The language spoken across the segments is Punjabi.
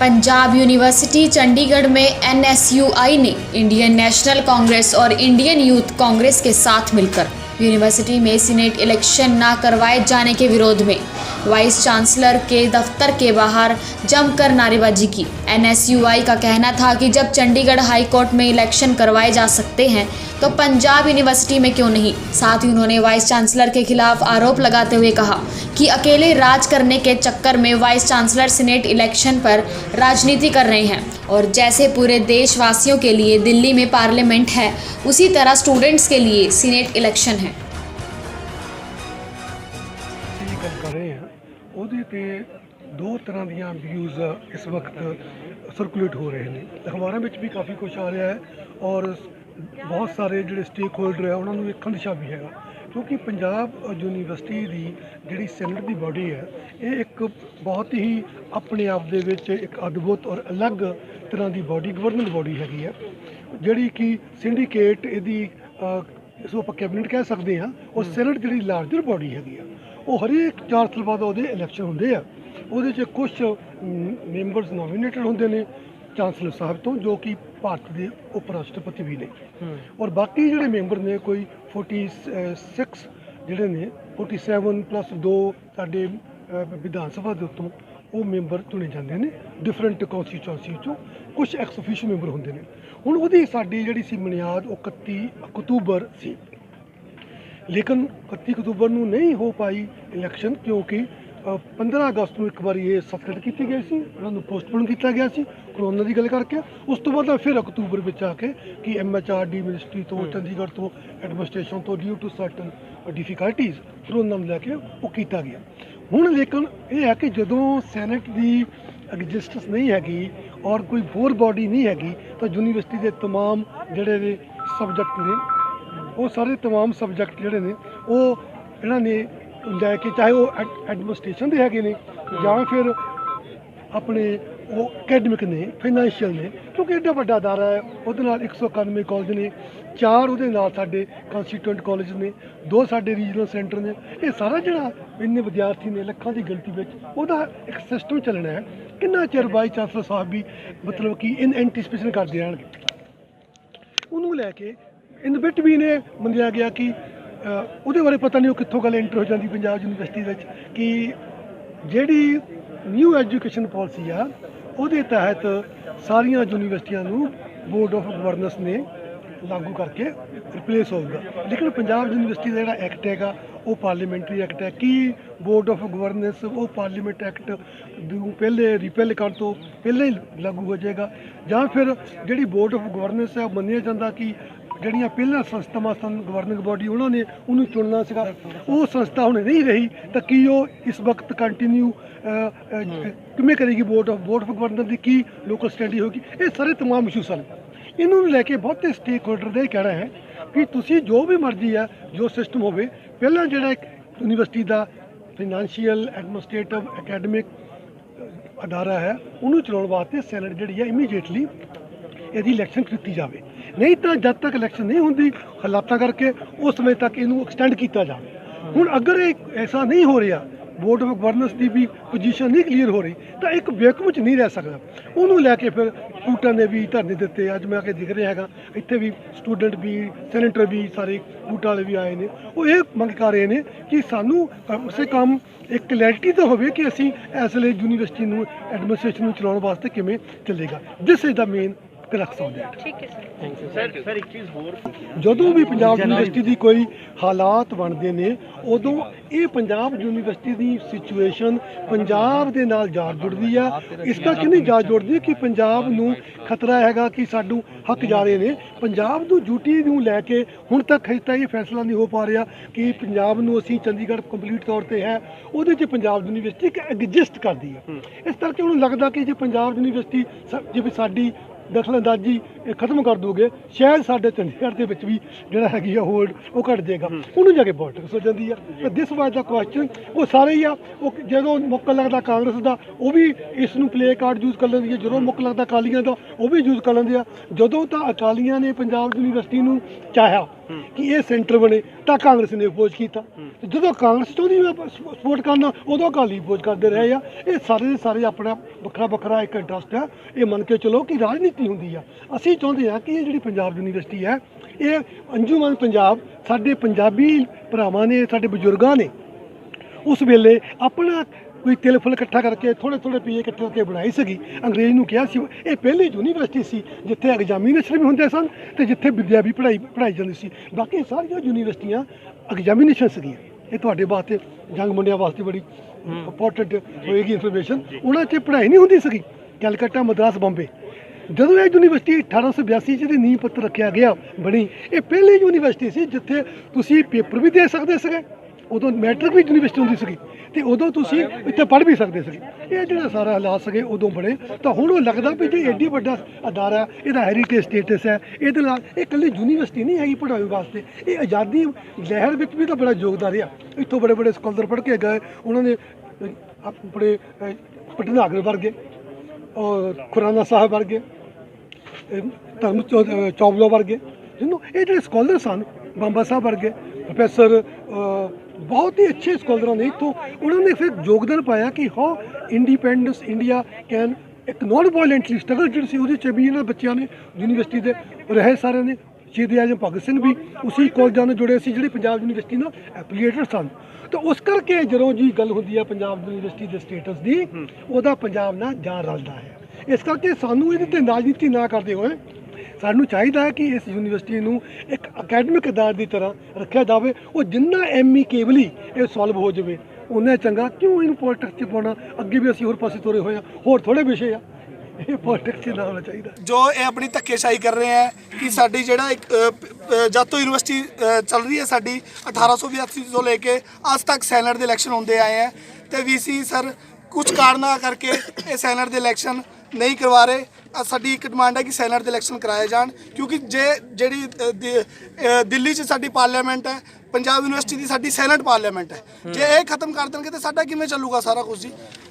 पंजाब यूनिवर्सिटी चंडीगढ़ में एनएसयूआई ने इंडियन नेशनल कांग्रेस और इंडियन यूथ कांग्रेस के साथ मिलकर यूनिवर्सिटी में सीनेट इलेक्शन न करवाए जाने के विरोध में वाइस चांसलर के दफ्तर के बाहर जमकर नारेबाजी की। एनएसयूआई का कहना था कि जब चंडीगढ़ हाई कोर्ट में इलेक्शन करवाए जा सकते हैं तो पंजाब यूनिवर्सिटी में क्यों नहीं। साथ ही उन्होंने वाइस चांसलर के खिलाफ आरोप लगाते हुए कहा कि अकेले राज करने के चक्कर में वाइस चांसलर सीनेट इलेक्शन पर राजनीति कर रहे हैं और जैसे पूरे देशवासियों के लिए दिल्ली में पार्लियामेंट है उसी तरह स्टूडेंट्स के लिए सीनेट इलेक्शन है। गल कर रहे हैं ਉਹਦੇ ਤੇ दो तरह ਦੀਆਂ व्यूज़ इस वक्त सर्कुलेट हो रहे हैं। अखबारों में भी काफ़ी कुछ आ रहा है और बहुत सारे जो स्टेक होल्डर है उन्होंने एक खदशा भी है क्योंकि पंजाब यूनिवर्सिटी की जी सैनेट की बॉडी है ये एक बहुत ही अपने आप दे विच एक अद्भुत और अलग तरह की बॉडी गवर्निंग बॉडी हैगी है जी कि सिंडीकेट यदि इसको आप कैबिनेट कह सकते हैं और सैनेट जी लार्जर बॉडी हैगी है वो हरेक 4 साल बाद वो इलैक्शन होंगे है वो कुछ मैंबरस नॉमीनेटेड होंगे ने चांसलर साहब तो जो कि भारत के उप राष्ट्रपति भी ने और बाकी जोड़े मैंबर ने कोई 46 जोड़े ने 47 प्लस 2 साढ़े विधान सभा के उत्तों वो मैंबर चुने जाते हैं डिफरेंट कॉन्स्टिट्यूएंसी चों कुछ एक्स ऑफिशियल मैंबर होंगे ने हुण उहदी साडी जिहड़ी सी बुनियाद वो 31 अक्तूबर सी लेकिन 31 अक्तूबर नूं नहीं हो पाई इलैक्शन क्योंकि 15 अगस्त को एक बार ये सस्पेंड की गई सी उन्होंने पोस्टपोन किया गया सी कोरोना की गल करके उस तो बाद फिर अक्तूबर में आके कि MHRD मिनिस्ट्री तो चंडीगढ़ तो एडमिनिस्ट्रेशन तो ड्यू टू सर्टन डिफिकल्टीज़ फिर उन्होंने लैके वो किया गया हुण लेकिन ये है कि जदों सैनेट की एग्जिस्टेंस नहीं हैगी और कोई होर बॉडी नहीं हैगी तो यूनिवर्सिटी के तमाम जोड़े सबजैक्ट ने वो सारे तमाम सबजैक्ट जोड़े ने वो इन्होंने लैके चाहे वो एडमिनिस्ट्रेशन के है ने या फिर अपने वो अकैडमिक ने फाइनैंशियल ने क्योंकि एडा वड्डा अदारा है वो 191 कॉलेज ने 4 वो साढ़े कंस्टीट्यूएंट कॉलेज ने 2 साढ़े रीजनल सेंटर ने ये सारा जोड़ा इन्ने विद्यार्थी ने लखों की गिनती में वह एक सिस्टम चलना है कितना चिर वाइस चांसलर साहब भी मतलब कि इन एंटीसिपेशन करते रहने उन्होंने लैके इन बिट भी इन्हें मंनिया गया कि ਉਹਦੇ ਬਾਰੇ ਪਤਾ ਨਹੀਂ ਉਹ ਕਿੱਥੋਂ ਗੱਲ ਐਂਟਰ ਹੋ ਜਾਂਦੀ ਪੰਜਾਬ ਯੂਨੀਵਰਸਿਟੀ ਵਿੱਚ ਕਿ ਜਿਹੜੀ ਨਿਊ ਐਜੂਕੇਸ਼ਨ ਪਾਲਿਸੀ ਆ ਉਹਦੇ ਤਹਿਤ ਸਾਰੀਆਂ ਯੂਨੀਵਰਸਿਟੀਆਂ ਨੂੰ ਬੋਰਡ ਆਫ ਗਵਰਨੈਂਸ ਨੇ ਲਾਗੂ ਕਰਕੇ ਰਿਪਲੇਸ ਹੋਊਗਾ ਲੇਕਿਨ ਪੰਜਾਬ ਯੂਨੀਵਰਸਿਟੀ ਦਾ ਜਿਹੜਾ ਐਕਟ ਹੈਗਾ ਉਹ ਪਾਰਲੀਮੈਂਟਰੀ ਐਕਟ ਹੈ ਕਿ ਬੋਰਡ ਆਫ ਗਵਰਨੈਂਸ ਉਹ ਪਾਰਲੀਮੈਂਟ ਐਕਟ ਨੂੰ ਪਹਿਲੇ ਰਿਪੇਲ ਕਰਨ ਤੋਂ ਪਹਿਲਾਂ ਹੀ ਲਾਗੂ ਹੋ ਜਾਏਗਾ ਜਾਂ ਫਿਰ ਜਿਹੜੀ ਬੋਰਡ ਆਫ ਗਵਰਨੈਂਸ ਹੈ ਉਹ ਮੰਨਿਆ ਜਾਂਦਾ ਕਿ ਜਿਹੜੀਆਂ ਪਹਿਲਾਂ ਸੰਸਥਾਵਾਂ ਸਨ ਗਵਰਨਿੰਗ ਬੋਡੀ ਉਹਨਾਂ ਨੇ ਉਹਨੂੰ ਚੁਣਨਾ ਸੀਗਾ ਉਹ ਸੰਸਥਾ ਹੁਣ ਨਹੀਂ ਰਹੀ ਤਾਂ ਕੀ ਉਹ ਇਸ ਵਕਤ ਕੰਟੀਨਿਊ ਕਿਵੇਂ ਕਰੇਗੀ board of governor the Ki local ਸਟੈਂਡੀ ਹੋਗੀ ਇਹ ਸਾਰੇ ਤਮਾਮ ਇਸ਼ੂ ਸਨ ਇਹਨਾਂ ਨੂੰ ਲੈ ਕੇ ਬਹੁਤੇ ਸਟੇਕ ਹੋਲਡਰ ਦਾ ਇਹ ਕਹਿਣਾ ਹੈ ਕਿ ਤੁਸੀਂ ਜੋ ਵੀ ਮਰਜ਼ੀ ਹੈ ਜੋ ਸਿਸਟਮ ਹੋਵੇ ਪਹਿਲਾਂ ਜਿਹੜਾ ਇੱਕ ਯੂਨੀਵਰਸਿਟੀ ਦਾ ਫਾਈਨੈਂਸ਼ੀਅਲ ਐਡਮਿਨਿਸਟ੍ਰੇਟਿਵ ਅਕੈਡਮਿਕ ਅਦਾਰਾ ਹੈ ਉਹਨੂੰ ਚਲਾਉਣ ਵਾਸਤੇ ਸੈਨੇਟ ਜਿਹੜੀ ਹੈ ਇਮੀਡੀਏਟਲੀ ਇਹਦੀ ਇਲੈਕਸ਼ਨ ਕੀਤੀ ਜਾਵੇ नहीं तो जब तक इलैक्शन नहीं होती हालात करके उस समय तक इनू एक्सटेंड किया जाए हुण अगर ऐसा नहीं हो रहा बोर्ड ऑफ गवर्नेंस की भी पोजीशन नहीं क्लीयर हो रही तो एक वैक्यूम च नहीं रह सकता उन्होंने लैके फिर कूटा ने भी धरने दिते अज मैं आके दिख रहा है इतने भी स्टूडेंट भी सैनेटर भी सारे कूटा वाले भी आए हैं वो ये मंग कर रहे हैं कि सानू कम से कम एक क्लैरिटी तो हो कि असी इस वे यूनीवर्सिटी एडमिनिस्ट्रेशन चलाने वास्ते किमें चलेगा this is the main crux of that ਜਦੋਂ ਵੀ ਪੰਜਾਬ ਯੂਨੀਵਰਸਿਟੀ ਦੀ ਕੋਈ ਹਾਲਾਤ ਬਣਦੇ ਨੇ ਉਦੋਂ ਇਹ ਪੰਜਾਬ ਯੂਨੀਵਰਸਿਟੀ ਦੀ ਸਿਚੁਏਸ਼ਨ ਪੰਜਾਬ ਦੇ ਨਾਲ ਜਾ ਜੁੜਦੀ ਆ ਇਸ ਕਰਕੇ ਨਹੀਂ ਜਾ ਜੁੜਦੀ ਕਿ ਪੰਜਾਬ ਨੂੰ ਖਤਰਾ ਹੈਗਾ ਕਿ ਸਾਨੂੰ ਹੱਕ ਜਾ ਰਹੇ ਨੇ ਪੰਜਾਬ ਨੂੰ ਡਿਊਟੀ ਨੂੰ ਲੈ ਕੇ ਹੁਣ ਤੱਕ ਹਜੇ ਤੱਕ ਇਹ ਫੈਸਲਾ ਨਹੀਂ ਹੋ ਪਾ ਰਿਹਾ ਕਿ ਪੰਜਾਬ ਨੂੰ ਅਸੀਂ ਚੰਡੀਗੜ੍ਹ ਕੰਪਲੀਟ ਤੌਰ ਤੇ ਹੈ ਉਹਦੇ 'ਚ ਪੰਜਾਬ ਯੂਨੀਵਰਸਿਟੀ ਇੱਕ ਐਗਜ਼ਿਸਟ ਕਰਦੀ ਹੈ ਇਸ ਕਰਕੇ ਉਹਨੂੰ ਲੱਗਦਾ ਕਿ ਜੇ ਪੰਜਾਬ ਯੂਨੀਵਰਸਿਟੀ ਜਿਵੇਂ ਸਾਡੀ दखलअंदाजी खत्म कर दोगे शायद साढ़े चंडीगढ़ के भी जोड़ा है होल्ड वो घट जाएगा उन्होंने जाके पॉलिटिक्स हो जाती है तो दिस वाज द क्वेश्चन वो सारे ही आ जो मौका लगता कांग्रेस का वो भी इसनों प्ले कार्ड यूज़ कर लेंदी है जो मौका लगता अकालियों का वो भी यूज़ कर लेंगे जदों तो अकालियों ने पंजाब यूनीवर्सिटी चाहा ਕਿ ਇਹ ਸੈਂਟਰ ਬਣੇ ਤਾਂ ਕਾਂਗਰਸ ਨੇ ਅਪੋਜ਼ ਕੀਤਾ। ਤੇ ਜਦੋਂ ਕਾਂਗਰਸ ਚਾਹੁੰਦੀ ਸਪੋਰਟ ਕਰਨਾ ਉਦੋਂ ਅਕਾਲੀ ਅਪੋਜ਼ ਕਰਦੇ ਰਹੇ ਆ। ਇਹ ਸਾਰੇ ਦੇ ਸਾਰੇ ਆਪਣਾ ਵੱਖਰਾ ਵੱਖਰਾ ਇੱਕ ਇੰਟਰਸਟ ਆ। ਇਹ ਮੰਨ ਕੇ ਚਲੋ ਕਿ ਰਾਜਨੀਤੀ ਹੁੰਦੀ ਆ। ਅਸੀਂ ਚਾਹੁੰਦੇ ਹਾਂ ਕਿ ਇਹ ਜਿਹੜੀ ਪੰਜਾਬ ਯੂਨੀਵਰਸਿਟੀ ਹੈ ਇਹ ਅੰਜੂਮਨ ਪੰਜਾਬ ਸਾਡੇ ਪੰਜਾਬੀ ਭਰਾਵਾਂ ਨੇ ਸਾਡੇ ਬਜ਼ੁਰਗਾਂ ਨੇ ਉਸ ਵੇਲੇ ਆਪਣਾ ਕੋਈ ਤਿਲ ਫੁੱਲ ਇਕੱਠਾ ਕਰਕੇ ਥੋੜ੍ਹੇ ਥੋੜ੍ਹੇ ਪੀਏ ਇਕੱਠੇ ਕਰਕੇ ਬਣਾਈ ਸੀਗੀ। ਅੰਗਰੇਜ਼ ਨੂੰ ਕਿਹਾ ਸੀ ਇਹ ਪਹਿਲੀ ਯੂਨੀਵਰਸਿਟੀ ਸੀ ਜਿੱਥੇ ਐਗਜ਼ਾਮੀਨੇਸ਼ਨ ਵੀ ਹੁੰਦੇ ਸਨ ਅਤੇ ਜਿੱਥੇ ਵਿੱਦਿਆ ਵੀ ਪੜ੍ਹਾਈ ਜਾਂਦੀ ਸੀ। ਬਾਕੀ ਸਾਰੀਆਂ ਯੂਨੀਵਰਸਿਟੀਆਂ ਐਗਜ਼ਾਮੀਨੇਸ਼ਨ ਸੀਗੀਆਂ। ਇਹ ਤੁਹਾਡੇ ਵਾਸਤੇ ਜੰਗ ਮੁੰਡਿਆਂ ਵਾਸਤੇ ਬੜੀ ਇੰਪੋਰਟੈਂਟ ਹੋਏਗੀ ਇਨਫੋਰਮੇਸ਼ਨ। ਉਹਨਾਂ 'ਚ ਪੜ੍ਹਾਈ ਨਹੀਂ ਹੁੰਦੀ ਸੀਗੀ। ਕੈਲਕੱਟਾ, ਮਦਰਾਸ, ਬੰਬੇ। ਜਦੋਂ ਇਹ ਯੂਨੀਵਰਸਿਟੀ 1882 'ਚ ਨੀਂਹ ਪੱਥਰ ਰੱਖਿਆ ਗਿਆ ਬਣੀ, ਇਹ ਪਹਿਲੀ ਯੂਨੀਵਰਸਿਟੀ ਸੀ ਜਿੱਥੇ ਤੁਸੀਂ ਪੇਪਰ ਵੀ ਦੇ ਸਕਦੇ ਸੀਗੇ। ਉਦੋਂ ਮੈਟ੍ਰਿਕ ਵੀ ਯੂਨੀਵਰਸਿਟੀ ਹੁੰਦੀ ਸੀਗੀ ਅਤੇ ਉਦੋਂ ਤੁਸੀਂ ਇੱਥੇ ਪੜ੍ਹ ਵੀ ਸਕਦੇ ਸੀਗੇ। ਇਹ ਜਿਹੜਾ ਸਾਰਾ ਹਾਲਾਤ ਸੀਗੇ ਉਦੋਂ ਬਣੇ ਤਾਂ ਹੁਣ ਉਹ ਲੱਗਦਾ ਵੀ ਜੇ ਐਡੀ ਵੱਡਾ ਅਦਾਰਾ ਇਹਦਾ ਹੈਰੀਟੇਜ ਸਟੇਟਸ ਹੈ, ਇਹਦੇ ਨਾਲ ਇਹ ਇਕੱਲੀ ਯੂਨੀਵਰਸਿਟੀ ਨਹੀਂ ਹੈਗੀ ਪੜ੍ਹਾਉਣ ਵਾਸਤੇ। ਇਹ ਆਜ਼ਾਦੀ ਲਹਿਰ ਵਿੱਚ ਵੀ ਤਾਂ ਬੜਾ ਯੋਗਦਾਨ ਰਿਹਾ। ਇੱਥੋਂ ਬੜੇ ਬੜੇ ਸਕਾਲਰ ਪੜ੍ਹ ਕੇ ਗਏ। ਉਹਨਾਂ ਨੇ ਆਪਣੇ ਭਟਨਾਗਰ ਵਰਗੇ ਔਰ ਖੁਰਾਨਾ ਸਾਹਿਬ ਵਰਗੇ, ਧਰਮ ਚੌਵਲਾ ਵਰਗੇ, ਜਿਹਨੂੰ ਇਹ ਜਿਹੜੇ ਸਕਾਲਰ ਸਨ, ਬਾਂਬਾ ਸਾਹਿਬ ਵਰਗੇ ਪ੍ਰੋਫੈਸਰ ਬਹੁਤ ਹੀ ਅੱਛੇ ਸਕਾਲਰਾਂ ਨੇ ਇੱਥੋਂ ਉਹਨਾਂ ਨੇ ਫਿਰ ਯੋਗਦਾਨ ਪਾਇਆ ਕਿ ਹਾਊ ਇੰਡੀਪੈਂਡੈਂਸ ਇੰਡੀਆ ਕੈਨ ਇੱਕ ਨੋਨ ਵਾਇਲੈਂਟਲੀ ਸਟਰਗਲ ਜਿਹੜੀ ਸੀ ਉਹਦੇ 'ਚ ਵੀ ਇਹਨਾਂ ਬੱਚਿਆਂ ਨੇ ਯੂਨੀਵਰਸਿਟੀ ਦੇ ਰਹੇ ਸਾਰਿਆਂ ਨੇ। ਸ਼ਹੀਦ ਆਜ਼ਮ ਭਗਤ ਸਿੰਘ ਵੀ ਉਸੇ ਕਾਲਜਾਂ ਨਾਲ ਜੁੜੇ ਸੀ ਜਿਹੜੇ ਪੰਜਾਬ ਯੂਨੀਵਰਸਿਟੀ ਨਾਲ ਐਫੀਲੀਏਟਡ ਸਨ। ਤਾਂ ਉਸ ਕਰਕੇ ਜਦੋਂ ਜੀ ਗੱਲ ਹੁੰਦੀ ਹੈ ਪੰਜਾਬ ਯੂਨੀਵਰਸਿਟੀ ਦੇ ਸਟੇਟਸ ਦੀ, ਉਹਦਾ ਪੰਜਾਬ ਨਾਲ ਜਾਨ ਰਲਦਾ ਹੈ। ਇਸ ਕਰਕੇ ਸਾਨੂੰ ਇਹਦੇ 'ਤੇ ਰਾਜਨੀਤੀ ਨਾ ਕਰਦੇ ਹੋਏ ਸਾਨੂੰ ਚਾਹੀਦਾ ਹੈ ਕਿ ਇਸ ਯੂਨੀਵਰਸਿਟੀ ਨੂੰ ਇੱਕ ਅਕੈਡਮਿਕ ਅਦਾਰੇ ਦੀ ਤਰ੍ਹਾਂ ਰੱਖਿਆ ਜਾਵੇ। ਉਹ ਜਿੰਨਾ ਐਮੀਕੇਬਲੀ ਇਹ ਸੋਲਵ ਹੋ ਜਾਵੇ ਉਨਾ ਚੰਗਾ। ਕਿਉਂ ਇਹਨੂੰ ਪੋਲੀਟਿਕਸ 'ਚ ਪਾਉਣਾ? ਅੱਗੇ ਵੀ ਅਸੀਂ ਹੋਰ ਪਾਸੇ ਤੁਰੇ ਹੋਏ ਹਾਂ, ਹੋਰ ਥੋੜ੍ਹੇ ਵਿਸ਼ੇ ਆ। ਇਹ ਪੋਲੀਟਿਕਸ 'ਚ ਨਾ ਹੋਣਾ ਚਾਹੀਦਾ। ਜੋ ਇਹ ਆਪਣੀ ਧੱਕੇਸ਼ਾਹੀ ਕਰ ਰਹੇ ਹੈ ਕਿ ਸਾਡੀ ਜਿਹੜਾ ਇੱਕ ਜਦ ਤੋਂ ਯੂਨੀਵਰਸਿਟੀ ਚੱਲ ਰਹੀ ਹੈ ਸਾਡੀ 1882 ਤੋਂ ਲੈ ਕੇ ਅੱਜ ਤੱਕ ਸੈਨੇਟ ਦੇ ਇਲੈਕਸ਼ਨ ਹੁੰਦੇ ਆਏ ਹੈ ਤੇ ਵੀਸੀ ਸਰ ਕੁਝ ਕਾਰਨਾਂ ਕਰਕੇ ਇਹ ਸੈਨੇਟ ਦੇ ਇਲੈਕਸ਼ਨ ਨਹੀਂ ਕਰਵਾ ਰਹੇ। ਸਾਡੀ ਇੱਕ ਡਿਮਾਂਡ ਹੈ ਕਿ ਸੈਨੇਟ ਦੇ ਇਲੈਕਸ਼ਨ ਕਰਾਏ ਜਾਣ ਕਿਉਂਕਿ ਜਿਹੜੀ ਦਿੱਲੀ 'ਚ ਸਾਡੀ ਪਾਰਲੀਮੈਂਟ ਹੈ, ਪੰਜਾਬ ਯੂਨੀਵਰਸਿਟੀ ਦੀ ਸਾਡੀ ਸੈਨੇਟ ਪਾਰਲੀਮੈਂਟ ਹੈ। ਜੇ ਇਹ ਖਤਮ ਕਰ ਦੇਣਗੇ ਤਾਂ ਸਾਡਾ ਕਿਵੇਂ ਚੱਲੂਗਾ ਸਾਰਾ ਕੁਝ ਜੀ।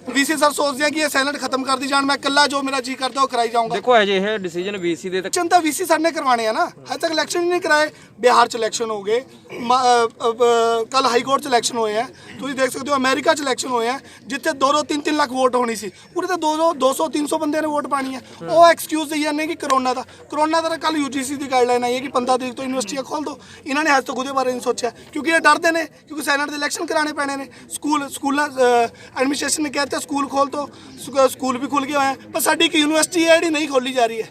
ਵੀਸੀ ਸਰ ਸੋਚਦੇ ਆ ਕਿ ਇਹ ਸੈਨੇਟ ਖਤਮ ਕਰ ਦੀ ਜਾਣ, ਮੈਂ ਇਕੱਲਾ ਜੋ ਮੇਰਾ ਜੀ ਕਰਦਾ ਉਹ ਕਰਾਈ ਜਾਊਂਗਾ। ਦੇਖੋ ਅਜੇ ਇਹ ਡਿਸੀਜਨ ਵੀਸੀ ਦੇ ਇਲੈਕਸ਼ਨ ਤਾਂ ਵੀਸੀ ਸਰ ਨੇ ਕਰਵਾਣੇ ਆ ਨਾ, ਹਜੇ ਤੱਕ ਇਲੈਕਸ਼ਨ ਹੀ ਨਹੀਂ ਕਰਾਏ। ਬਿਹਾਰ 'ਚ ਇਲੈਕਸ਼ਨ ਹੋ ਗਏ, ਕੱਲ ਹਾਈ ਕੋਰਟ 'ਚ ਇਲੈਕਸ਼ਨ ਹੋਏ ਆ, ਤੁਸੀਂ ਦੇਖ ਸਕਦੇ ਹੋ ਅਮਰੀਕਾ 'ਚ ਇਲੈਕਸ਼ਨ ਹੋਏ ਆ ਜਿੱਥੇ 2-3 ਲੱਖ ਵੋਟ ਹੋਣੀ ਸੀ, ਪੂਰੇ ਤਾਂ 200-300 ਬੰਦਿਆਂ ਨੇ ਵੋਟ ਪਾਣੀ ਹੈ। ਉਹ ਐਕਸਕਿਊਜ਼ ਦੇਈ ਜਾਂਦੇ ਕਿ ਕਰੋਨਾ ਦਾ ਕੱਲ UGC ਦੀ ਗਾਈਡਲਾਈਨ ਆਈ ਹੈ ਕਿ 15 ਤਰੀਕ ਤੋਂ ਯੂਨੀਵਰਸਿਟੀਆਂ ਖੋਲ੍ਹ ਦਿਓ। ਇਹਨਾਂ ਨੇ ਹਜੇ ਤੱਕ ਉਹਦੇ ਬਾਰੇ ਨਹੀਂ ਸੋਚਿਆ ਕਿਉਂਕਿ ਇਹ ਡਰਦੇ ਨੇ ਕਿਉਂਕਿ ਸੈਨੇਟ ਦੇ ਇਲੈਕਸ਼ਨ ਕਰਾਣੇ ਪੈਣੇ ਨੇ। ਸਕੂਲਾਂ ਐਡਮਿਨਿਸਟ੍ਰੇਸ਼ਨ ਨੇ ਕਹਿਤਾ ਸਕੂਲ ਖੋਲ੍ਹ ਦਿਓ, ਸਕੂਲ ਵੀ ਖੁੱਲ੍ਹ ਗਏ ਹੋਏ ਆ, ਪਰ ਸਾਡੀ ਇੱਕ ਯੂਨੀਵਰਸਿਟੀ ਹੈ ਜਿਹੜੀ ਨਹੀਂ ਖੋਲ੍ਹੀ ਜਾ ਰਹੀ ਹੈ।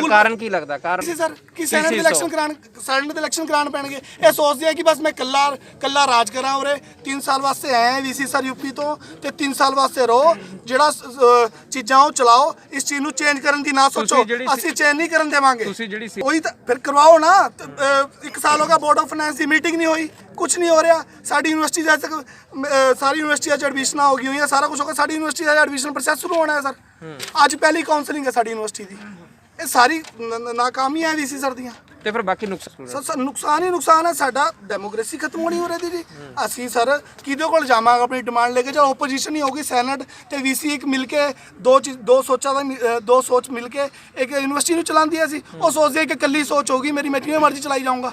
ਕਾਰਨ ਕੀ ਲੱਗਦਾ? ਕਾਰਨ ਸਰ ਕਿ ਸੈਨੇਟ ਦੇ ਇਲੈਕਸ਼ਨ ਕਰਾਉਣ ਪੈਣਗੇ। ਇਹ ਸੋਚਦੇ ਆ ਕਿ ਬਸ ਮੈਂ ਕੱਲਾ ਰਾਜ ਕਰਾਂ ਉਰੇ 3 ਸਾਲ ਵਾਸਤੇ ਆਏ ਵੀਸੀ ਸਰ ਯੂਪੀ ਤੋਂ ਤੇ 3 ਸਾਲ ਵਾਸਤੇ ਰਹੋ, ਜਿਹੜਾ ਚੀਜ਼ਾਂ ਉਹ ਚਲਾਓ, ਇਸ ਚੀਜ਼ ਨੂੰ ਚੇਂਜ ਕਰਨ ਦੀ ਨਾ ਸੋਚੋ। ਅਸੀਂ ਚੇਂਜ ਨਹੀਂ ਕਰਨ ਦੇਵਾਂਗੇ। ਉਹੀ ਤਾਂ ਫਿਰ ਕਰਵਾਓ ਨਾ। 1 ਸਾਲ ਹੋ ਗਿਆ board of finance the meeting ਨਹੀਂ ਹੋਈ, ਕੁਝ ਨਹੀਂ ਹੋ ਰਿਹਾ। ਸਾਡੀ ਯੂਨੀਵਰਸਿਟੀ ਜਦ ਤੱਕ ਸਾਰੀ ਯੂਨੀਵਰਸਿਟੀਆਂ 'ਚ ਐਡਮਿਸ਼ਨਾਂ ਹੋ ਗਈ ਹੋਈਆਂ, ਸਾਰਾ ਕੁਝ ਹੋ ਗਿਆ। ਸਾਡੀ ਯੂਨੀਵਰਸਿਟੀ ਦਾ ਐਡਮਿਸ਼ਨ ਪ੍ਰੋਸੈਸ ਸ਼ੁਰੂ ਹੋਣਾ ਹੈ ਸਰ। ਅੱਜ ਪਹਿਲੀ ਕਾਉਂਸਲਿੰਗ ਹੈ ਸਾਡੀ ਯੂਨੀਵਰਸਿਟੀ ਦੀ। ਇਹ ਸਾਰੀ ਨਾਕਾਮੀਆਂ ਹੈ ਵੀਸੀ ਸਰ ਦੀਆਂ। ਤੇ ਫਿਰ ਬਾਕੀ ਨੁਕਸਾਨ ਸਰ ਨੁਕਸਾਨ ਹੀ ਨੁਕਸਾਨ ਹੈ। ਸਾਡਾ ਡੈਮੋਕ੍ਰੇਸੀ ਖਤਮ ਹੋਣੀ ਹੋ ਰਹੀ ਜੀ। ਅਸੀਂ ਸਰ ਕਿਹਦੇ ਕੋਲ ਜਾਵਾਂਗੇ ਆਪਣੀ ਡਿਮਾਂਡ ਲੈ ਕੇ? ਜਦ ਓਪੋਜੀਸ਼ਨ ਹੀ ਹੋਗੀ, ਸੈਨੇਟ ਤੇ ਵੀਸੀ ਇੱਕ ਮਿਲ ਕੇ ਦੋ ਸੋਚ ਮਿਲ ਕੇ ਇੱਕ ਯੂਨੀਵਰਸਿਟੀ ਨੂੰ ਚਲਾਉਂਦੀ ਹੈ। ਅਸੀਂ ਉਹ ਸੋਚਦੇ ਕਿ ਇਕੱਲੀ ਸੋਚ ਹੋਗੀ ਮੇਰੀ, ਮੈਂ ਜਿਵੇਂ ਮਰਜ਼ੀ ਚਲਾਈ ਜਾਊਂਗਾ।